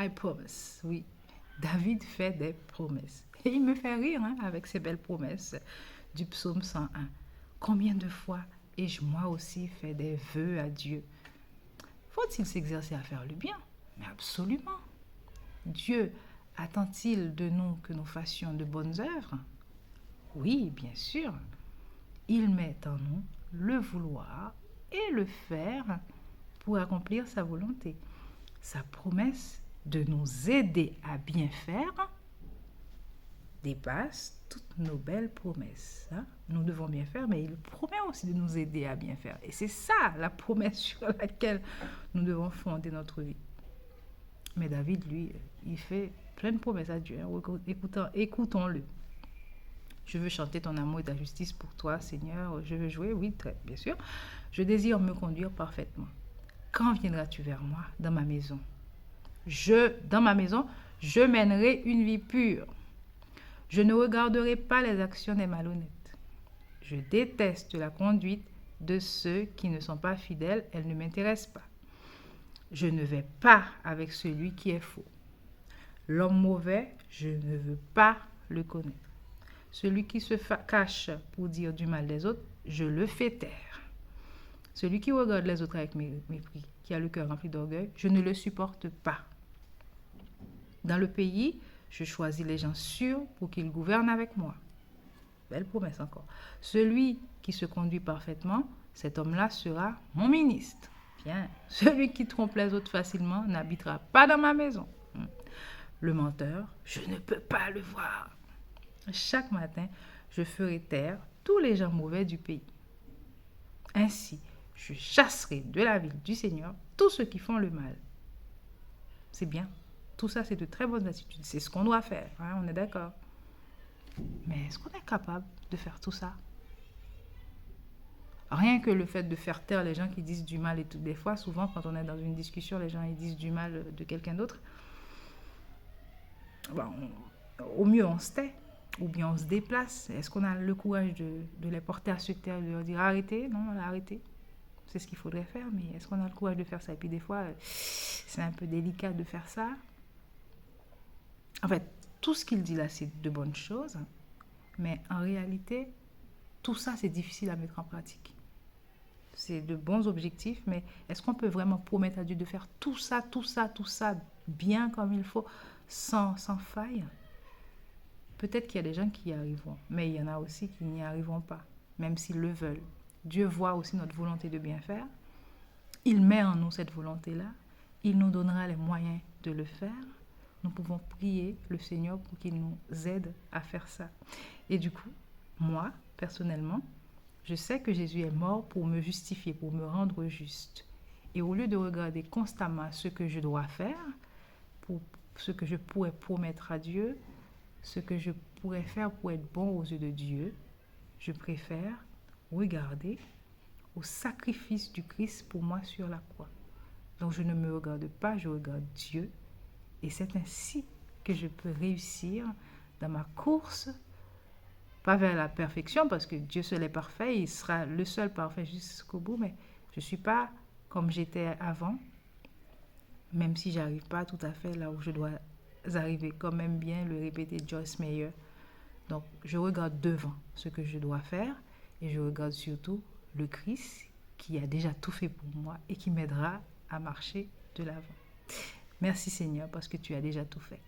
I promise, oui. David fait des promesses. Et il me fait rire avec ces belles promesses du psaume 101. Combien de fois ai-je moi aussi fait des vœux à Dieu? Faut-il s'exercer à faire le bien? Mais absolument. Dieu attend-il de nous que nous fassions de bonnes œuvres? Oui, bien sûr. Il met en nous le vouloir et le faire pour accomplir sa volonté. Sa promesse de nous aider à bien faire dépasse toutes nos belles promesses. Nous devons bien faire, mais il promet aussi de nous aider à bien faire. Et c'est ça la promesse sur laquelle nous devons fonder notre vie. Mais David, lui, il fait plein de promesses à Dieu. Écoutons-le. Je veux chanter ton amour et ta justice pour toi, Seigneur. Je veux jouer, oui, très bien sûr. Je désire me conduire parfaitement. Quand viendras-tu vers moi dans ma maison? Dans ma maison, je mènerai une vie pure. Je ne regarderai pas les actions des malhonnêtes. Je déteste la conduite de ceux qui ne sont pas fidèles, elle ne m'intéresse pas. Je ne vais pas avec celui qui est faux. L'homme mauvais, je ne veux pas le connaître. Celui qui se cache pour dire du mal des autres, je le fais taire. Celui qui regarde les autres avec mépris, qui a le cœur rempli d'orgueil, je ne le supporte pas. Dans le pays, je choisis les gens sûrs pour qu'ils gouvernent avec moi. Belle promesse encore. Celui qui se conduit parfaitement, cet homme-là sera mon ministre. Bien. Celui qui trompe les autres facilement n'habitera pas dans ma maison. Le menteur, je ne peux pas le voir. Chaque matin, je ferai taire tous les gens mauvais du pays. Ainsi, je chasserai de la ville du Seigneur tous ceux qui font le mal. C'est bien. Tout ça, c'est de très bonnes attitudes. C'est ce qu'on doit faire. On est d'accord. Mais est-ce qu'on est capable de faire tout ça? Rien que le fait de faire taire les gens qui disent du mal et tout. Des fois, souvent, quand on est dans une discussion, les gens ils disent du mal de quelqu'un d'autre. Bon, au mieux, on se tait. Ou bien on se déplace. Est-ce qu'on a le courage de les porter à se taire, de leur dire arrêtez? Non, arrêtez. C'est ce qu'il faudrait faire, mais est-ce qu'on a le courage de faire ça? Et puis des fois, c'est un peu délicat de faire ça. En fait, tout ce qu'il dit là, c'est de bonnes choses. Mais en réalité, tout ça, c'est difficile à mettre en pratique. C'est de bons objectifs, mais est-ce qu'on peut vraiment promettre à Dieu de faire tout ça bien comme il faut, sans faille? Peut-être qu'il y a des gens qui y arriveront, mais il y en a aussi qui n'y arriveront pas, même s'ils le veulent. Dieu voit aussi notre volonté de bien faire. Il met en nous cette volonté-là. Il nous donnera les moyens de le faire. Nous pouvons prier le Seigneur pour qu'il nous aide à faire ça. Et du coup, moi, personnellement, je sais que Jésus est mort pour me justifier, pour me rendre juste. Et au lieu de regarder constamment ce que je dois faire, pour ce que je pourrais promettre à Dieu, ce que je pourrais faire pour être bon aux yeux de Dieu, je préfère regarder au sacrifice du Christ pour moi sur la croix. Donc je ne me regarde pas, je regarde Dieu. Et c'est ainsi que je peux réussir dans ma course, pas vers la perfection, parce que Dieu seul est parfait, il sera le seul parfait jusqu'au bout, mais je ne suis pas comme j'étais avant, même si je n'arrive pas tout à fait là où je dois arriver, comme même bien le répéter Joyce Meyer. Donc je regarde devant ce que je dois faire, et je regarde surtout le Christ qui a déjà tout fait pour moi et qui m'aidera à marcher de l'avant. Merci Seigneur parce que tu as déjà tout fait.